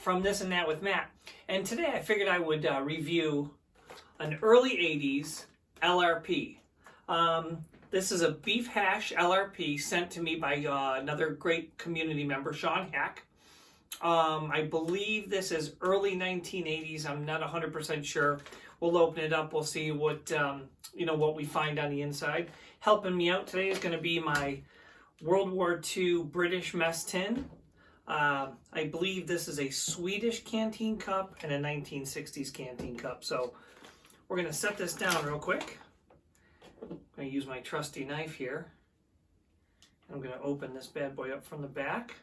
from This and That with Matt. And today I figured I would review an early 80s LRP. This is a beef hash LRP sent to me by another great community member, Sean Haack. I believe this is early 1980s. I'm not 100% sure. We'll open it up. We'll see what what we find on the inside. Helping me out today is going to be my World War II British mess tin. I believe this is a Swedish canteen cup and a 1960s canteen cup. So we're going to set this down real quick. I'm going to use my trusty knife here. I'm going to open this bad boy up from the back.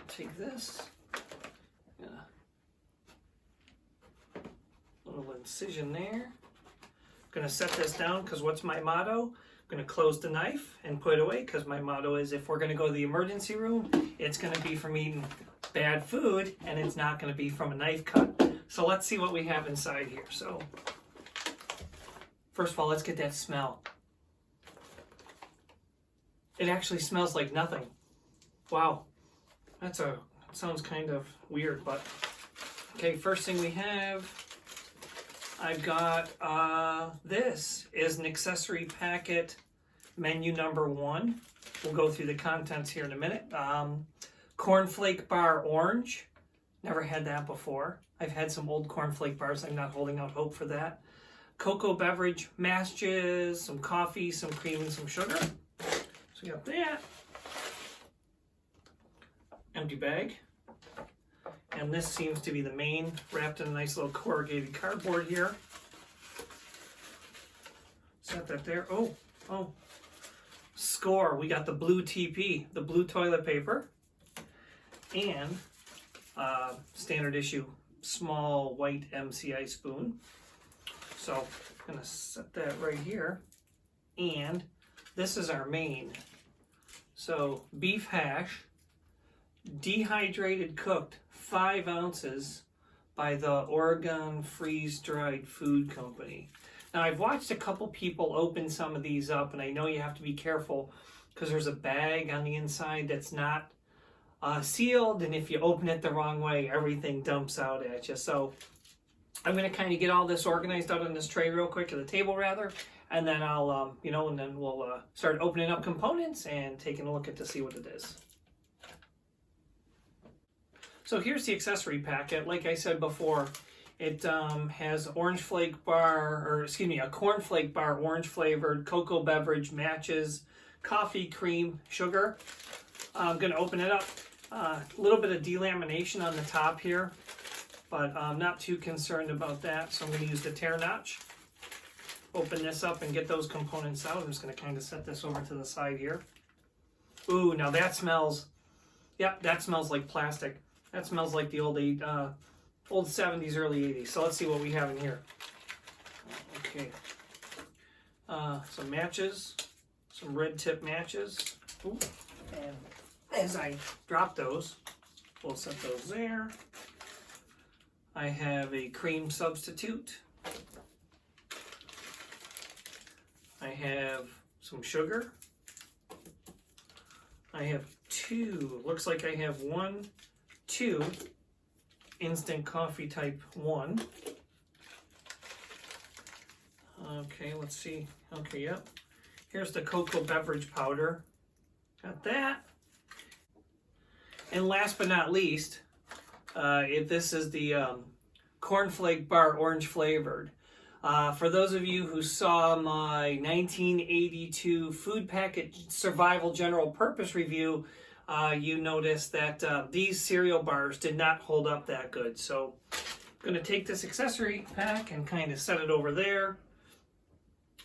Take this. Little incision there. I'm going to set this down because what's my motto? I'm going to close the knife and put it away because my motto is if we're going to go to the emergency room, it's going to be from eating bad food and it's not going to be from a knife cut. So let's see what we have inside here. So first of all, let's get that smell. It actually smells like nothing. Wow. That sounds kind of weird, but okay, first thing we have, I've got this is an accessory packet, menu number 1. We'll go through the contents here in a minute. Cornflake bar orange, never had that before. I've had some old cornflake bars, I'm not holding out hope for that. Cocoa beverage mashes, some coffee, some cream, and some sugar. So we got that. Empty bag. And this seems to be the main, wrapped in a nice little corrugated cardboard here. Set that there. Oh, score. We got the blue TP, the blue toilet paper, and standard issue small white MCI spoon. So I'm going to set that right here. And this is our main. So beef hash, dehydrated cooked 5 ounces by the Oregon Freeze-Dried Food Company. Now I've watched a couple people open some of these up, and I know you have to be careful because there's a bag on the inside that's not sealed, and if you open it the wrong way, everything dumps out at you. So I'm going to kind of get all this organized out on this tray real quick, at the table rather, and then I'll, and then we'll start opening up components and taking a look at to see what it is. So here's the accessory packet. Like I said before, it has a cornflake bar, orange flavored, cocoa beverage, matches, coffee, cream, sugar. I'm going to open it up. A little bit of delamination on the top here, but I'm not too concerned about that. So I'm going to use the tear notch. Open this up and get those components out. I'm just going to kind of set this over to the side here. Ooh, now that smells, that smells like plastic. That smells like the old 70s, early 80s. So let's see what we have in here. Okay. Some matches, some red tip matches. Ooh. And as I drop those, we'll set those there. I have a cream substitute. I have some sugar. I have 2, looks like I have 2 instant coffee type 1. Okay, let's see. Okay, yep. Here's the cocoa beverage powder. Got that. And last but not least, this is the cornflake bar orange flavored. For those of you who saw my 1982 food packet survival general purpose review, you noticed that these cereal bars did not hold up that good. So I'm going to take this accessory pack and kind of set it over there.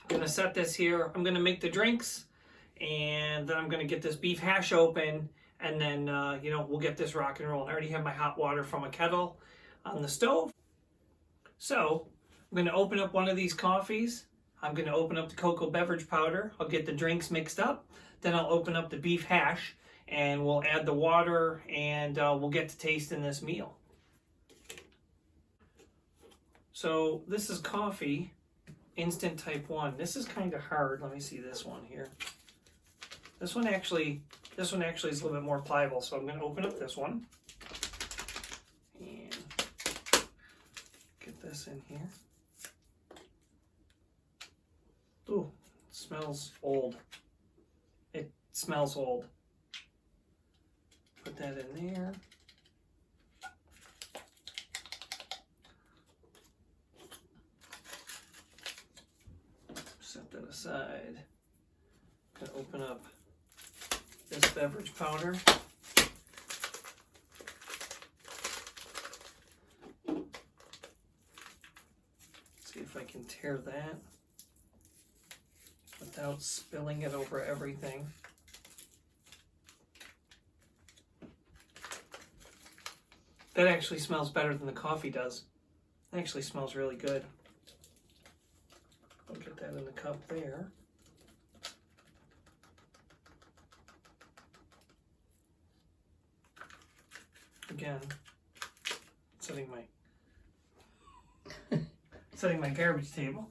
I'm going to set this here. I'm going to make the drinks, and then I'm going to get this beef hash open, and then, we'll get this rock and roll. I already have my hot water from a kettle on the stove. So I'm going to open up one of these coffees. I'm going to open up the cocoa beverage powder. I'll get the drinks mixed up. Then I'll open up the beef hash, and we'll add the water, and we'll get to tasting this meal. So this is coffee, instant type 1. This is kind of hard. Let me see this one here. This one actually This one actually is a little bit more pliable, so I'm going to open up this one and get this in here. Ooh, it smells old. It smells old. Put that in there. Set that aside. I'm going to open up this beverage powder. See if I can tear that without spilling it over everything. That actually smells better than the coffee does. It actually smells really good. I'll get that in the cup there. Again, setting my garbage table.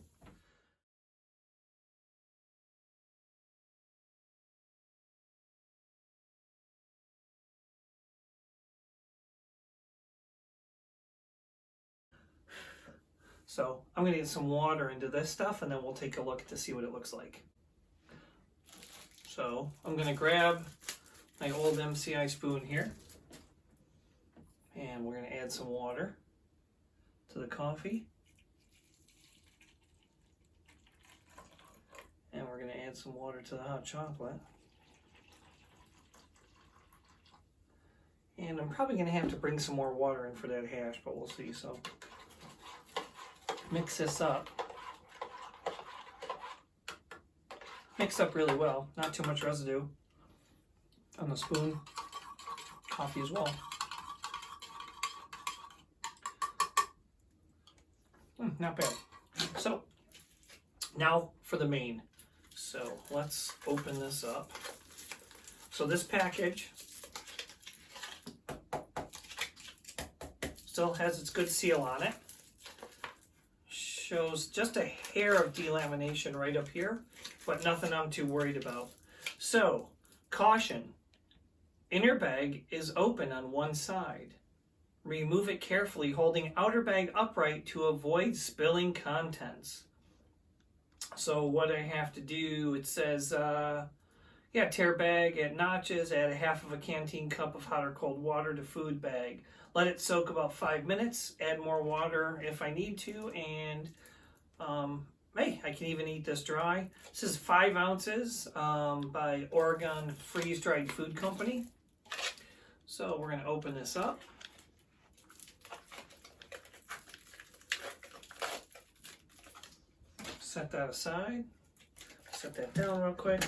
So I'm going to get some water into this stuff and then we'll take a look to see what it looks like. So I'm going to grab my old MCI spoon here and we're going to add some water to the coffee. And we're going to add some water to the hot chocolate. And I'm probably going to have to bring some more water in for that hash, but we'll see. So mix this up. Mix up really well, not too much residue on the spoon. Coffee as well. Not bad. So now for the main. So let's open this up. So this package still has its good seal on it. Shows just a hair of delamination right up here, but nothing I'm too worried about. So, caution, inner bag is open on one side. Remove it carefully, holding outer bag upright to avoid spilling contents. So what I have to do, it says, tear bag at notches, add a half of a canteen cup of hot or cold water to food bag. Let it soak about 5 minutes, add more water if I need to, and hey, I can even eat this dry. This is 5 ounces by Oregon Freeze-Dried Food Company. So we're going to open this up. Set that aside. Set that down real quick.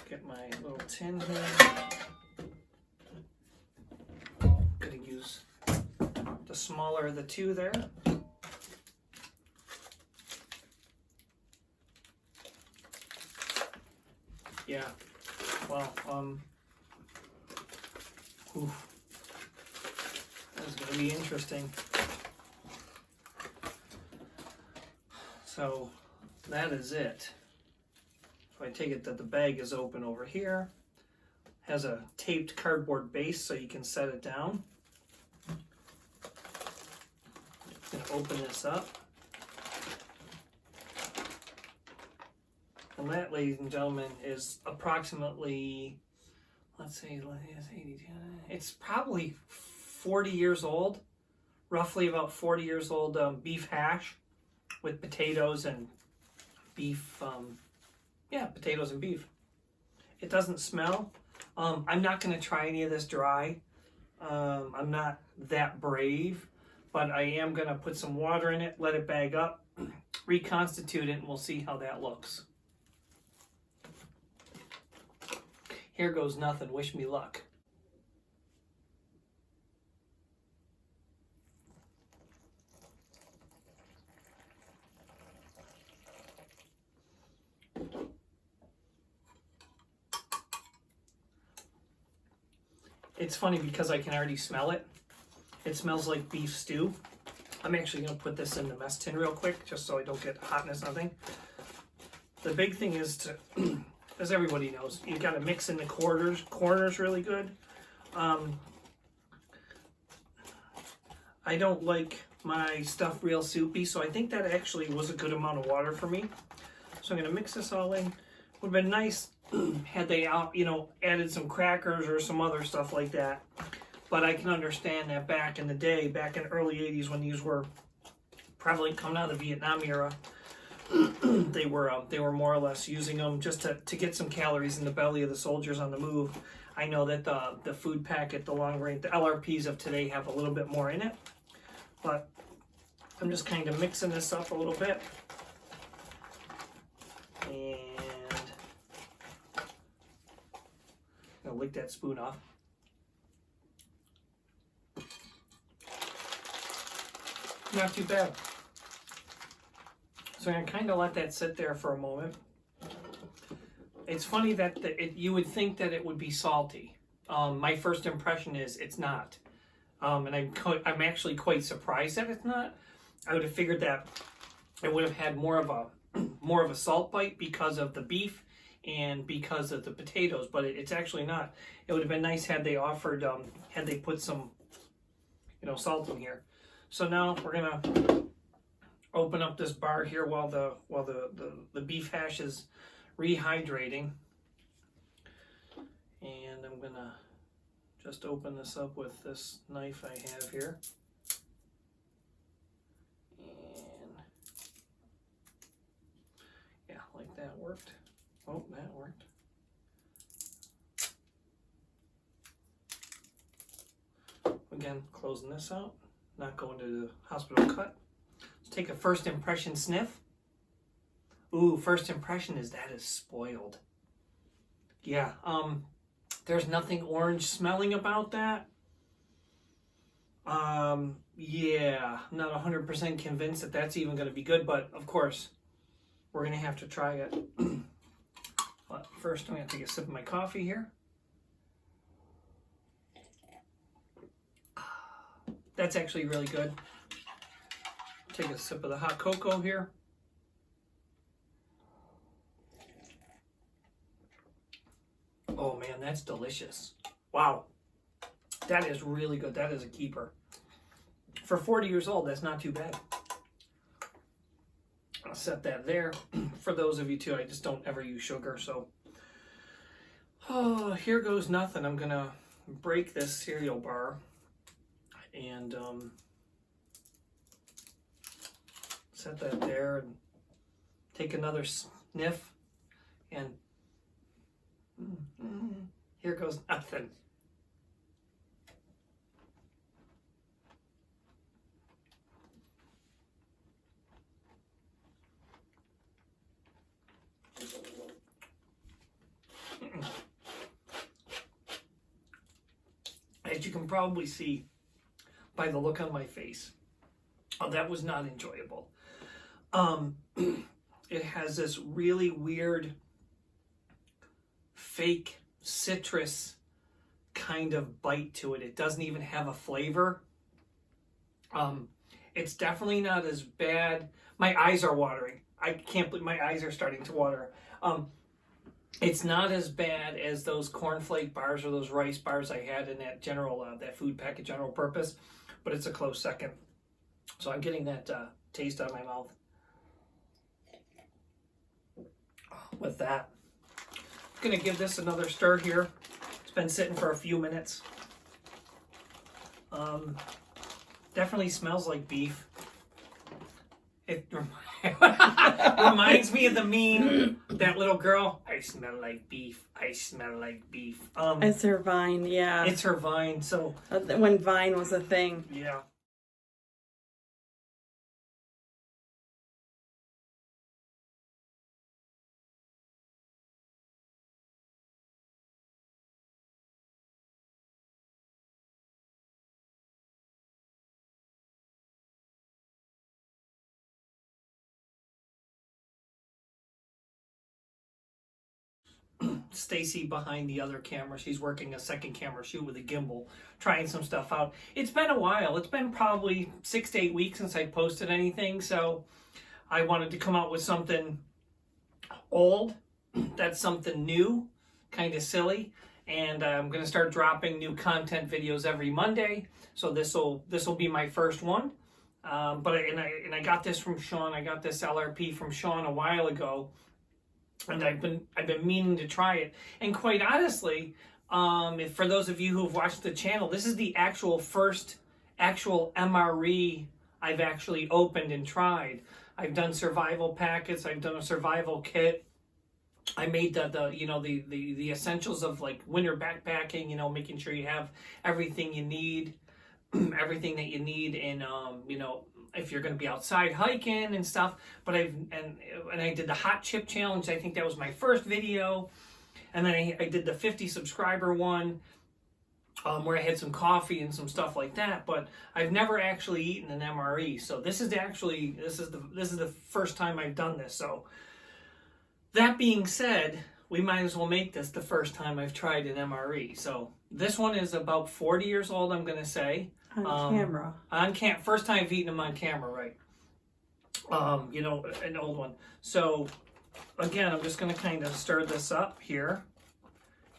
Get my little tin here. Gonna use the smaller of the two there. Yeah, well, that's gonna be interesting. So that is it. So I take it that the bag is open over here. Has a taped cardboard base so you can set it down. I'm going to open this up. And that, ladies and gentlemen, is approximately, let's say, it's probably 40 years old. Roughly about 40 years old beef hash with potatoes and beef. Potatoes and beef. It doesn't smell. I'm not going to try any of this dry. I'm not that brave, but I am going to put some water in it, let it bag up, reconstitute it, and we'll see how that looks. Here goes nothing. Wish me luck. It's funny because I can already smell it. It smells like beef stew. I'm actually going to put this in the mess tin real quick just so I don't get hotness on thing. The big thing is to as everybody knows, you got to mix in the corners really good. I don't like my stuff real soupy, so I think that actually was a good amount of water for me. So I'm going to mix this all in. Would have been nice had they added some crackers or some other stuff like that. But I can understand that back in the day, back in the early 80s when these were probably coming out of the Vietnam era, they were more or less using them just to get some calories in the belly of the soldiers on the move. I know that the food packet, the long range, the LRPs of today have a little bit more in it. But I'm just kind of mixing this up a little bit. And I'm going to lick that spoon off. Not too bad. So I'm going to kind of let that sit there for a moment. It's funny that you would think that it would be salty. My first impression is it's not. And I'm actually quite surprised that it's not. I would have figured that it would have had more of a salt bite because of the beef and because of the potatoes, but it's actually not. It would have been nice had they offered, had they put some, salt in here. So now we're gonna open up this bar here while the beef hash is rehydrating, and I'm gonna just open this up with this knife I have here. And yeah, like that worked. Oh, that worked. Again, closing this out, not going to the hospital cut. Let's take a first impression sniff. Ooh, first impression is that is spoiled. Yeah, there's nothing orange smelling about that. Yeah, not 100% convinced that that's even going to be good, but of course, we're going to have to try it. But first, I'm going to take a sip of my coffee here. That's actually really good. Take a sip of the hot cocoa here. Oh man, that's delicious. Wow. That is really good. That is a keeper. For 40 years old, that's not too bad. I'll set that there. For those of you too, I just don't ever use sugar, so. Oh, here goes nothing. I'm gonna break this cereal bar and set that there and take another sniff and here goes nothing. As you can probably see by the look on my face, that was not enjoyable. It has this really weird fake citrus kind of bite to it. It doesn't even have a flavor. It's definitely not as bad. My eyes are watering. I can't believe my eyes are starting to water. It's not as bad as those cornflake bars or those rice bars I had in that that food packet general purpose, but it's a close second. So I'm getting that taste out of my mouth. With that, I'm gonna give this another stir here. It's been sitting for a few minutes. Definitely smells like beef. It reminds me of the meme, that little girl, I smell like beef, I smell like beef. It's her Vine, yeah. It's her Vine, so. When Vine was a thing. Yeah. Stacy behind the other camera. She's working a second camera shoot with a gimbal, trying some stuff out. It's been a while. It's been probably 6 to 8 weeks since I posted anything, so I wanted to come out with something old that's something new, kind of silly. And I'm going to start dropping new content videos every Monday. So this will be my first one. But I got this from Sean. I got this LRP from Sean a while ago, and I've been meaning to try it. And quite honestly, for those of you who have watched the channel, this is the first actual MRE I've actually opened and tried. I've done survival packets. I've done a survival kit. I made the essentials of like winter backpacking. You know, making sure you have everything you need, everything that you need, and you know, if you're going to be outside hiking and stuff. But I did the hot chip challenge. I think that was my first video, and then I did the 50 subscriber one. Where I had some coffee and some stuff like that, but I've never actually eaten an MRE. So this is the first time I've done this. So that being said, we might as well make this the first time I've tried an MRE. So this one is about 40 years old, I'm going to say. On camera. First time I've eaten them on camera, right? You know, an old one. So again, I'm just going to kind of stir this up here.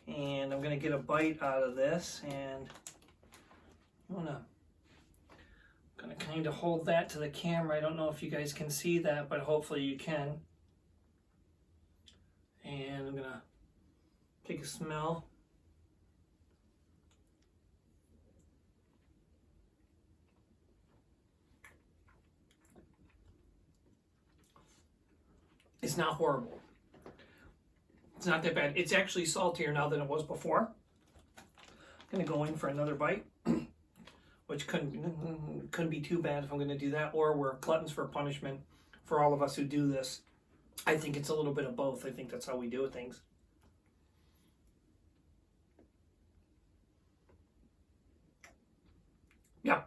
And I'm going to get a bite out of this, and I'm going to kind of hold that to the camera. I don't know if you guys can see that, but hopefully you can. And I'm going to take a smell. It's not horrible. It's not that bad. It's actually saltier now than it was before. I'm going to go in for another bite, which couldn't be too bad if I'm going to do that, or we're gluttons for punishment for all of us who do this. I think it's a little bit of both. I think that's how we do things. Yeah,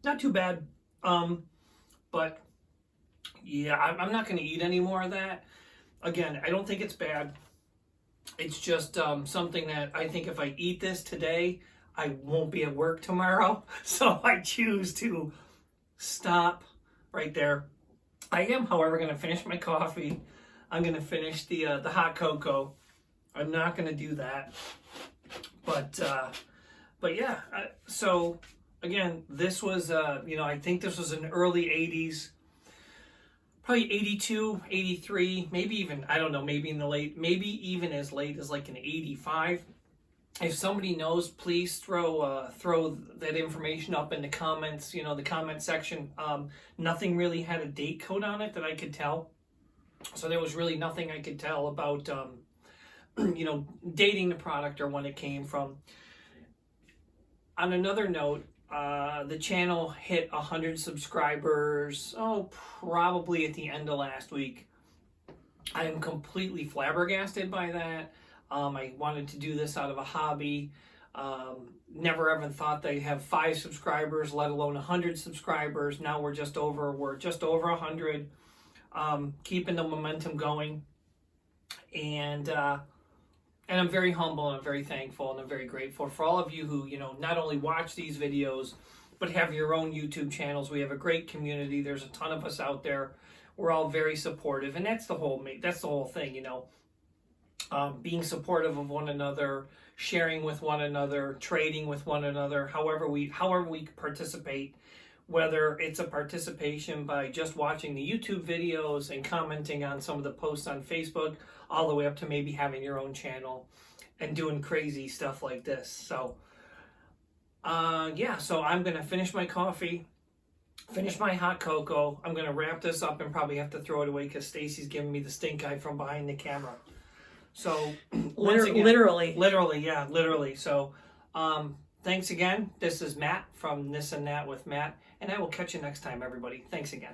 not too bad. But yeah, I'm not going to eat any more of that. Again, I don't think it's bad. It's just something that I think if I eat this today, I won't be at work tomorrow. So I choose to stop right there. I am, however, going to finish my coffee. I'm going to finish the hot cocoa. I'm not going to do that. But yeah. So again, this was you know, I think this was an early 80s. Probably 82, 83, maybe even, I don't know, maybe even as late as like an 85. If somebody knows, please throw that information up in the comments, you know, the comment section. Nothing really had a date code on it that I could tell. So there was really nothing I could tell about, you know, dating the product or when it came from. On another note, the channel hit 100 subscribers, probably at the end of last week. I am completely flabbergasted by that. I wanted to do this out of a hobby. Never ever thought they'd have 5 subscribers, let alone 100 subscribers. Now we're just over 100. Keeping the momentum going. And I'm very humble, and I'm very thankful, and I'm very grateful for all of you who, you know, not only watch these videos, but have your own YouTube channels. We have a great community. There's a ton of us out there. We're all very supportive, and that's the whole thing, you know. Being supportive of one another, sharing with one another, trading with one another, however we participate, whether it's a participation by just watching the YouTube videos and commenting on some of the posts on Facebook, all the way up to maybe having your own channel and doing crazy stuff like this. So, yeah, so I'm going to finish my coffee, finish my hot cocoa. I'm going to wrap this up and probably have to throw it away because Stacy's giving me the stink eye from behind the camera. So, once again, literally. So, thanks again. This is Matt from This and That with Matt, and I will catch you next time, everybody. Thanks again.